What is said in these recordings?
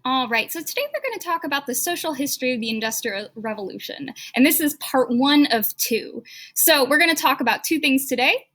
All right, so today we're going to talk about the social history of the Industrial Revolution, and this is part one of two. So we're going to talk about two things today.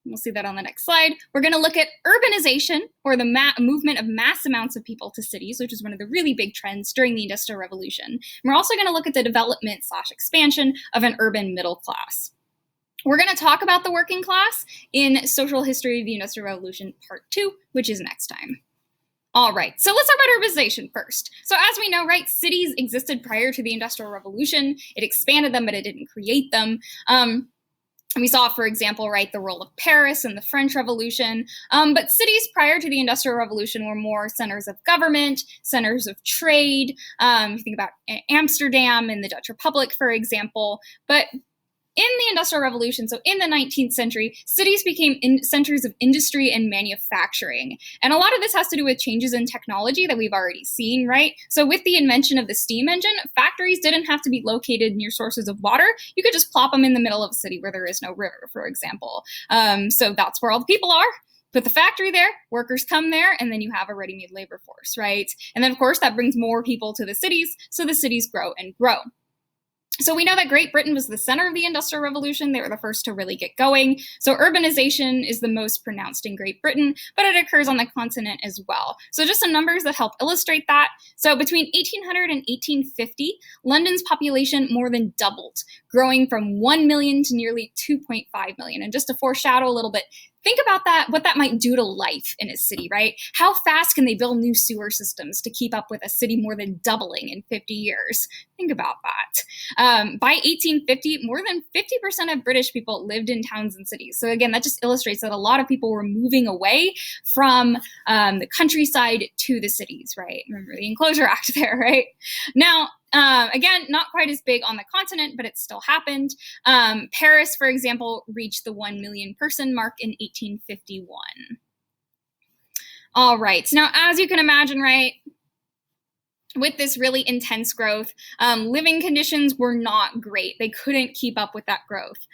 We'll see that on the next slide. We're going to look at urbanization, or the movement of mass amounts of people to cities, which is one of the really big trends during the Industrial Revolution. And we're also going to look at the development/expansion of an urban middle class. We're going to talk about the working class in Social History of the Industrial Revolution, part two, which is next time. All right, so let's talk about urbanization first. So as we know, right, cities existed prior to the Industrial Revolution. It expanded them, but it didn't create them. We saw, for example, right, the role of Paris in the French Revolution. But cities prior to the Industrial Revolution were more centers of government, centers of trade. You think about Amsterdam in the Dutch Republic, for example. But in the Industrial Revolution, so in the 19th century, cities became centers of industry and manufacturing. And a lot of this has to do with changes in technology that we've already seen, right? So with the invention of the steam engine, factories didn't have to be located near sources of water. You could just plop them in the middle of a city where there is no river, for example. So that's where all the people are. Put the factory there, workers come there, and then you have a ready-made labor force, right? And then, of course, that brings more people to the cities, so the cities grow and grow. So we know that Great Britain was the center of the Industrial Revolution. They were the first to really get going. So urbanization is the most pronounced in Great Britain, but it occurs on the continent as well. So just some numbers that help illustrate that. So between 1800 and 1850, London's population more than doubled, growing from 1 million to nearly 2.5 million. And just to foreshadow a little bit, think about that, what that might do to life in a city, right? How fast can they build new sewer systems to keep up with a city more than doubling in 50 years? Think about that. By 1850, more than 50% of British people lived in towns and cities. So again, that just illustrates that a lot of people were moving away from the countryside to the cities, right? Remember the Enclosure Act there, right? Now, again, not quite as big on the continent, but it still happened. Paris, for example, reached the 1 million person mark in 1851. All right, so now as you can imagine, right, with this really intense growth, living conditions were not great. They couldn't keep up with that growth.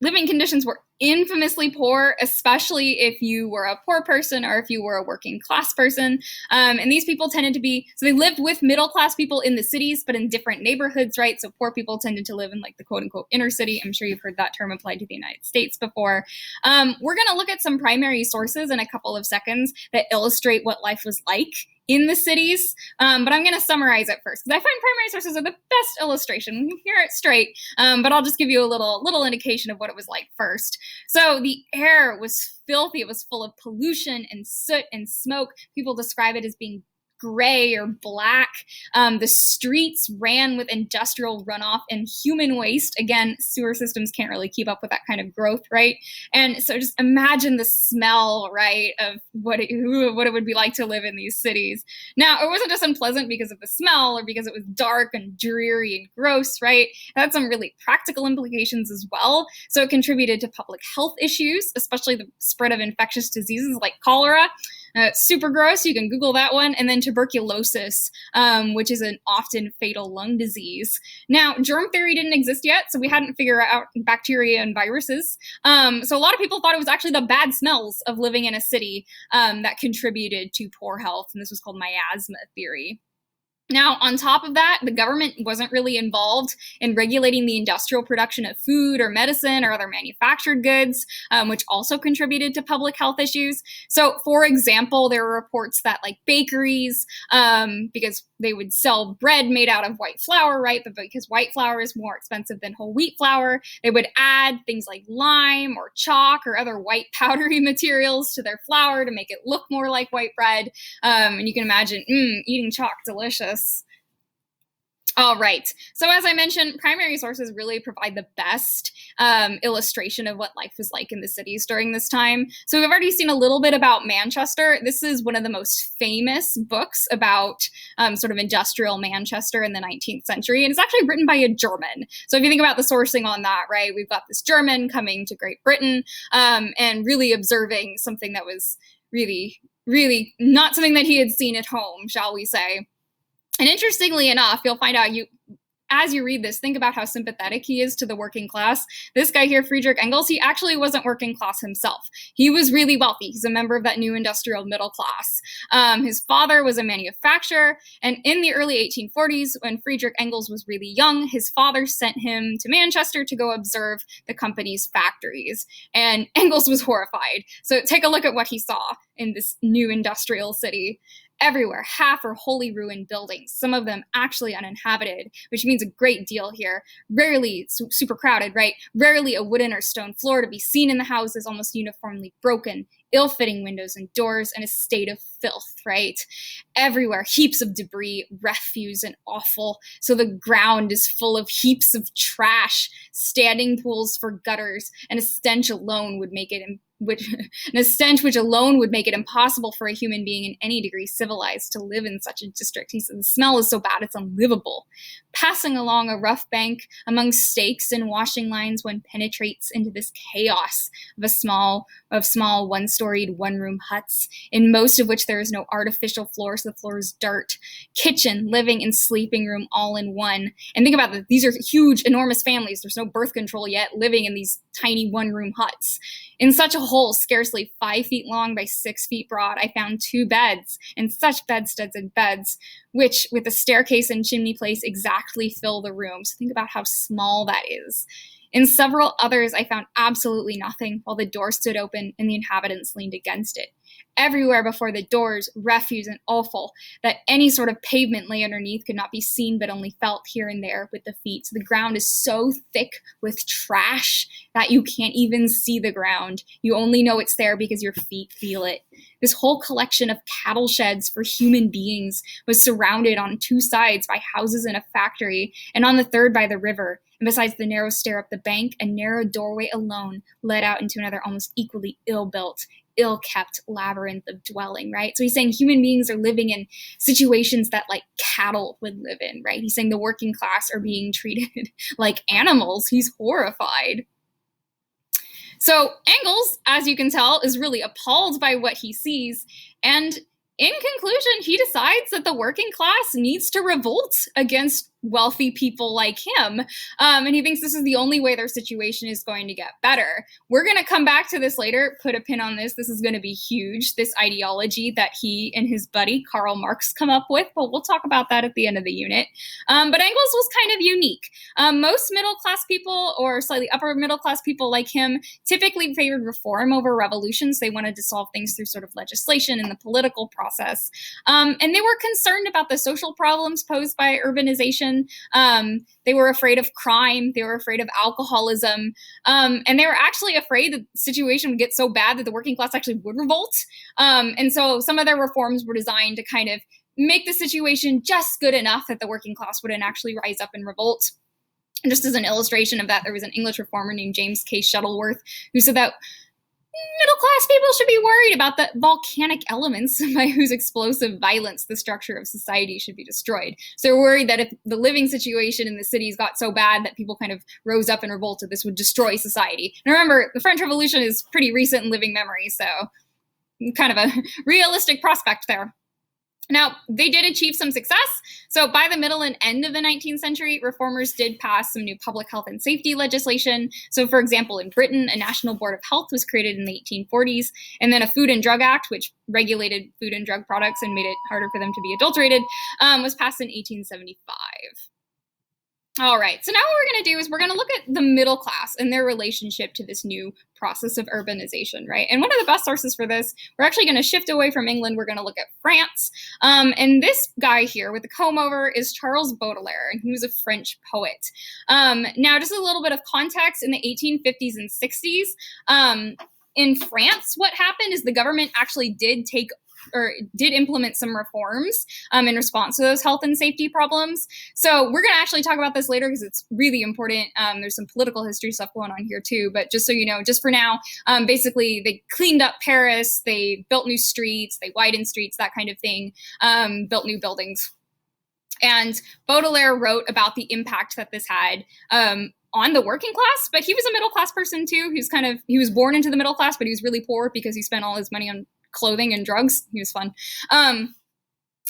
Living conditions were infamously poor, especially if you were a poor person or if you were a working class person. And these people tended to be, so they lived with middle class people in the cities, but in different neighborhoods, right? So poor people tended to live in like the quote unquote inner city. I'm sure you've heard that term applied to the United States before. We're gonna look at some primary sources in a couple of seconds that illustrate what life was like in the cities, but I'm going to summarize it first because I find primary sources are the best illustration. You hear it straight, but I'll just give you a little indication of what it was like first. So the air was filthy. It was full of pollution and soot and smoke. People describe it as being gray or black. The streets ran with industrial runoff and human waste. Again, sewer systems can't really keep up with that kind of growth, right? And so just imagine the smell, right, of what it would be like to live in these cities. Now, it wasn't just unpleasant because of the smell or because it was dark and dreary and gross, right? It had some really practical implications as well. So it contributed to public health issues, especially the spread of infectious diseases like cholera. Super gross. You can Google that one. And then tuberculosis, which is an often fatal lung disease. Now, germ theory didn't exist yet, so we hadn't figured out bacteria and viruses. So a lot of people thought it was actually the bad smells of living in a city that contributed to poor health. And this was called miasma theory. Now, on top of that, the government wasn't really involved in regulating the industrial production of food or medicine or other manufactured goods, which also contributed to public health issues. So, for example, there were reports that like bakeries, because they would sell bread made out of white flour, right? But because white flour is more expensive than whole wheat flour, they would add things like lime or chalk or other white powdery materials to their flour to make it look more like white bread. And you can imagine, eating chalk, delicious. All right. So as I mentioned, primary sources really provide the best illustration of what life was like in the cities during this time. So we've already seen a little bit about Manchester. This is one of the most famous books about sort of industrial Manchester in the 19th century. And it's actually written by a German. So if you think about the sourcing on that, right, we've got this German coming to Great Britain and really observing something that was really, really not something that he had seen at home, shall we say. And interestingly enough, you'll find out as you read this, think about how sympathetic he is to the working class. This guy here, Friedrich Engels, he actually wasn't working class himself. He was really wealthy. He's a member of that new industrial middle class. His father was a manufacturer, and in the early 1840s, when Friedrich Engels was really young, his father sent him to Manchester to go observe the company's factories. And Engels was horrified. So take a look at what he saw in this new industrial city. Everywhere, half or wholly ruined buildings, some of them actually uninhabited, which means a great deal here. Rarely super crowded, right? Rarely a wooden or stone floor to be seen in the houses, almost uniformly broken, ill-fitting windows and doors, and a state of filth, right? Everywhere, heaps of debris, refuse, and offal. So the ground is full of heaps of trash, standing pools for gutters, and a stench alone would make it which alone would make it impossible for a human being in any degree civilized to live in such a district. He said the smell is so bad it's unlivable. Passing along a rough bank among stakes and washing lines, one penetrates into this chaos of small one-storied one-room huts, in most of which there is no artificial floor, so the floor is dirt. Kitchen, living, and sleeping room all in one. And think about that, these are huge, enormous families. There's no birth control yet, living in these tiny one-room huts. In such a hole, scarcely 5 feet long by 6 feet broad, I found 2 beds, and such bedsteads and beds, which, with a staircase and chimney place, exactly fill the room. So think about how small that is. In several others, I found absolutely nothing, while the door stood open and the inhabitants leaned against it. Everywhere before the doors, refuse and offal, that any sort of pavement lay underneath could not be seen but only felt here and there with the feet. So the ground is so thick with trash that you can't even see the ground. You only know it's there because your feet feel it. This whole collection of cattle sheds for human beings was surrounded on 2 sides by houses and a factory, and on the third by the river. And besides the narrow stair up the bank, a narrow doorway alone led out into another almost equally ill-built, ill-kept labyrinth of dwelling, right? So he's saying human beings are living in situations that like cattle would live in, right? He's saying the working class are being treated like animals. He's horrified. So Engels, as you can tell, is really appalled by what he sees, and in conclusion, he decides that the working class needs to revolt against wealthy people like him, and he thinks this is the only way their situation is going to get better. We're going to come back to this later, put a pin on this. This is going to be huge, this ideology that he and his buddy Karl Marx come up with, but we'll talk about that at the end of the unit. But Engels was kind of unique. Most middle-class people or slightly upper middle-class people like him typically favored reform over revolutions. They wanted to solve things through sort of legislation and the political process. And they were concerned about the social problems posed by urbanization. They were afraid of crime. They were afraid of alcoholism. And they were actually afraid that the situation would get so bad that the working class actually would revolt. And so some of their reforms were designed to kind of make the situation just good enough that the working class wouldn't actually rise up and revolt. And just as an illustration of that, there was an English reformer named James K. Shuttleworth who said that middle-class people should be worried about the volcanic elements by whose explosive violence the structure of society should be destroyed. So they're worried that if the living situation in the cities got so bad that people kind of rose up and revolted, this would destroy society. And remember, the French Revolution is pretty recent in living memory, so kind of a realistic prospect there. Now, they did achieve some success. So by the middle and end of the 19th century, reformers did pass some new public health and safety legislation. So for example, in Britain, a National Board of Health was created in the 1840s, and then a Food and Drug Act, which regulated food and drug products and made it harder for them to be adulterated, was passed in 1875. All right, so now what we're going to do is we're going to look at the middle class and their relationship to this new process of urbanization, right? And one of the best sources for this, we're actually going to shift away from England. We're going to look at France. And this guy here with the comb over is Charles Baudelaire, and he was a French poet. Now, just a little bit of context, in the 1850s and 60s, in France, what happened is the government actually did implement some reforms in response to those health and safety problems. So we're going to actually talk about this later because it's really important. There's some political history stuff going on here too, but just so you know, just for now, basically they cleaned up Paris, they built new streets, they widened streets, that kind of thing, built new buildings. And Baudelaire wrote about the impact that this had on the working class, but he was a middle class person too. He was born into the middle class, but he was really poor because he spent all his money on clothing and drugs. He was fun.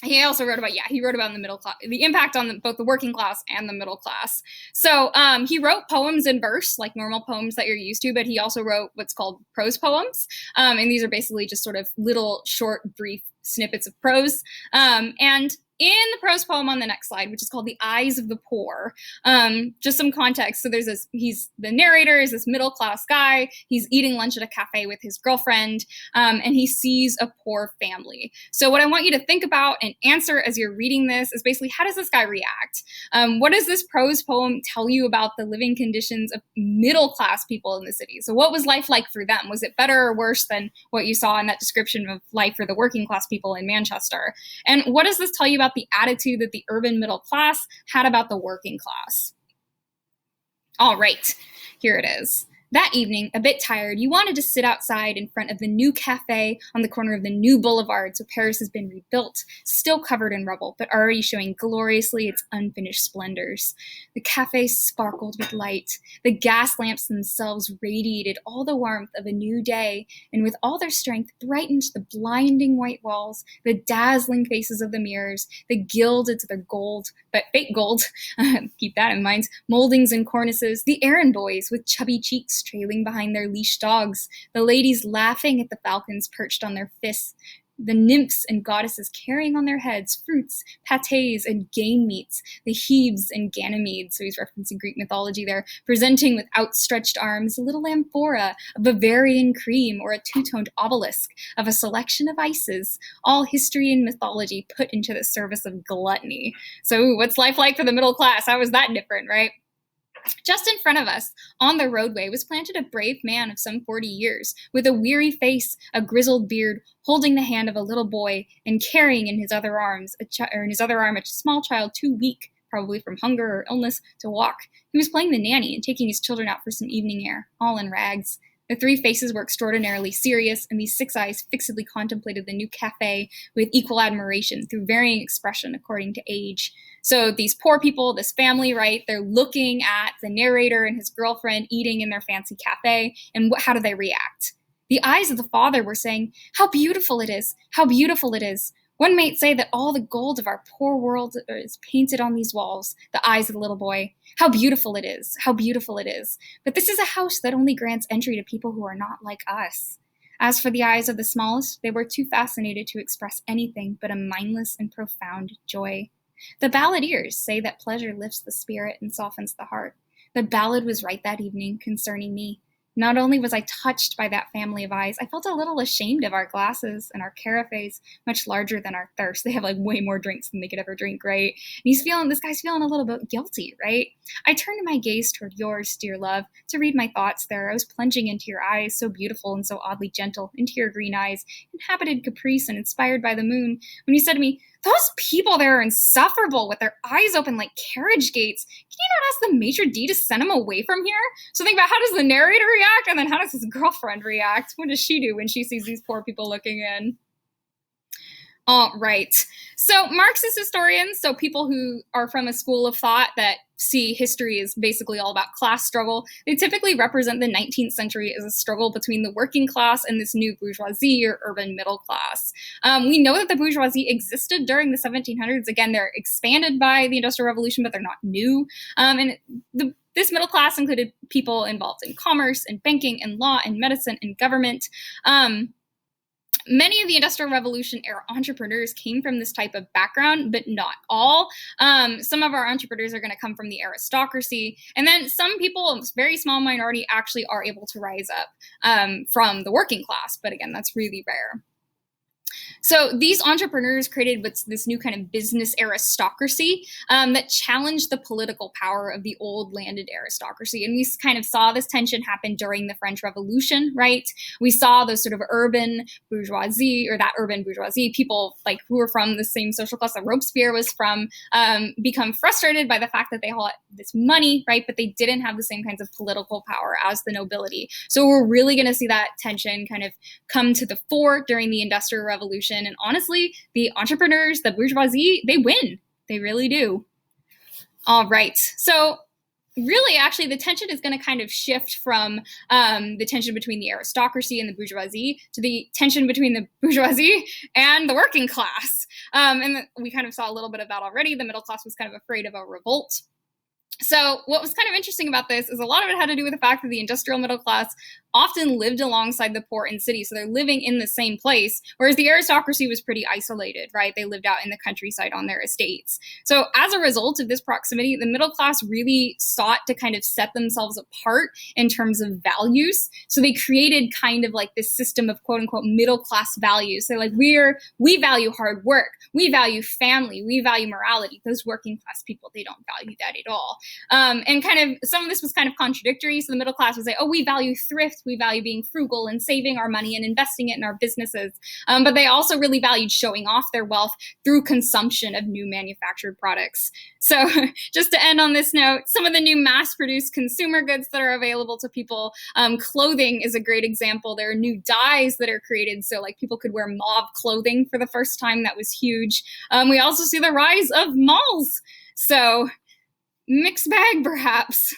He also wrote about, he wrote about the middle class, the impact on both the working class and the middle class. So he wrote poems in verse, like normal poems that you're used to, but he also wrote what's called prose poems. And these are basically just sort of little short, brief snippets of prose. And in the prose poem on the next slide, which is called The Eyes of the Poor, just some context. So there's this, the narrator is this middle class guy. He's eating lunch at a cafe with his girlfriend, and he sees a poor family. So what I want you to think about and answer as you're reading this is basically, how does this guy react? What does this prose poem tell you about the living conditions of middle class people in the city? So what was life like for them? Was it better or worse than what you saw in that description of life for the working class people in Manchester? And what does this tell you about the attitude that the urban middle class had about the working class? All right, here it is. That evening, a bit tired, you wanted to sit outside in front of the new cafe on the corner of the new boulevard, so Paris has been rebuilt, still covered in rubble, but already showing gloriously its unfinished splendors. The cafe sparkled with light. The gas lamps themselves radiated all the warmth of a new day, and with all their strength brightened the blinding white walls, the dazzling faces of the mirrors, the gilded to their gold, but fake gold, keep that in mind, moldings and cornices, the errand boys with chubby cheeks trailing behind their leash dogs, the ladies laughing at the falcons perched on their fists, the nymphs and goddesses carrying on their heads fruits, pâtés, and game meats, the Hebes and Ganymedes, so he's referencing Greek mythology there, presenting with outstretched arms a little amphora, a Bavarian cream, or a two-toned obelisk of a selection of ices, all history and mythology put into the service of gluttony. So what's life like for the middle class? How is that different, right? Just in front of us, on the roadway, was planted a brave man of some 40 years, with a weary face, a grizzled beard, holding the hand of a little boy, and carrying in his other arm a small child too weak, probably from hunger or illness, to walk. He was playing the nanny and taking his children out for some evening air, all in rags. The three faces were extraordinarily serious, and these 6 eyes fixedly contemplated the new cafe with equal admiration through varying expression according to age. So these poor people, this family, right, they're looking at the narrator and his girlfriend eating in their fancy cafe, and how do they react? The eyes of the father were saying, "How beautiful it is! How beautiful it is!" One might say that all the gold of our poor world is painted on these walls, the eyes of the little boy. How beautiful it is! How beautiful it is! But this is a house that only grants entry to people who are not like us. As for the eyes of the smallest, they were too fascinated to express anything but a mindless and profound joy. The balladeers say that pleasure lifts the spirit and softens the heart. The ballad was right that evening concerning me. Not only was I touched by that family of eyes, I felt a little ashamed of our glasses and our carafes, much larger than our thirst. They have like way more drinks than they could ever drink, right? And this guy's feeling a little bit guilty, right? I turned my gaze toward yours, dear love, to read my thoughts there. I was plunging into your eyes, so beautiful and so oddly gentle, into your green eyes, inhabited caprice and inspired by the moon, when you said to me, "Those people there are insufferable with their eyes open like carriage gates. Can you not ask the maitre d' to send him away from here?" So think about, how does the narrator react, and then how does his girlfriend react? What does she do when she sees these poor people looking in? All right. So Marxist historians, so people who are from a school of thought that see history as basically all about class struggle, they typically represent the 19th century as a struggle between the working class and this new bourgeoisie or urban middle class. We know that the bourgeoisie existed during the 1700s. Again, they're expanded by the Industrial Revolution, but they're not new. This middle class included people involved in commerce and banking and law and medicine and government. Many of the Industrial Revolution era entrepreneurs came from this type of background, but not all. Some of our entrepreneurs are going to come from the aristocracy, and then some people, a very small minority, actually are able to rise up from the working class, but again, that's really rare. So these entrepreneurs created what's this new kind of business aristocracy that challenged the political power of the old landed aristocracy. And we kind of saw this tension happen during the French Revolution, right? We saw those sort of urban bourgeoisie, or that urban bourgeoisie, people like who were from the same social class that Robespierre was from, become frustrated by the fact that they had this money, right? But they didn't have the same kinds of political power as the nobility. So we're really going to see that tension kind of come to the fore during the Industrial Revolution. And honestly, the entrepreneurs, the bourgeoisie, they win. They really do. All right. So really, actually, the tension is going to kind of shift from the tension between the aristocracy and the bourgeoisie to the tension between the bourgeoisie and the working class. We kind of saw a little bit of that already. The middle class was kind of afraid of a revolt. So what was kind of interesting about this is a lot of it had to do with the fact that the industrial middle class often lived alongside the poor in cities. So they're living in the same place, whereas the aristocracy was pretty isolated, right? They lived out in the countryside on their estates. So as a result of this proximity, the middle class really sought to kind of set themselves apart in terms of values. So they created kind of like this system of quote unquote middle class values. So like we value hard work, we value family, we value morality. Those working class people, they don't value that at all. And kind of some of this was kind of contradictory. So the middle class would say, oh, we value thrift, we value being frugal and saving our money and investing it in our businesses. But they also really valued showing off their wealth through consumption of new manufactured products. So just to end on this note, some of the new mass-produced consumer goods that are available to people, clothing is a great example. There are new dyes that are created, so like people could wear mauve clothing for the first time. That was huge. We also see the rise of malls. So mixed bag, perhaps.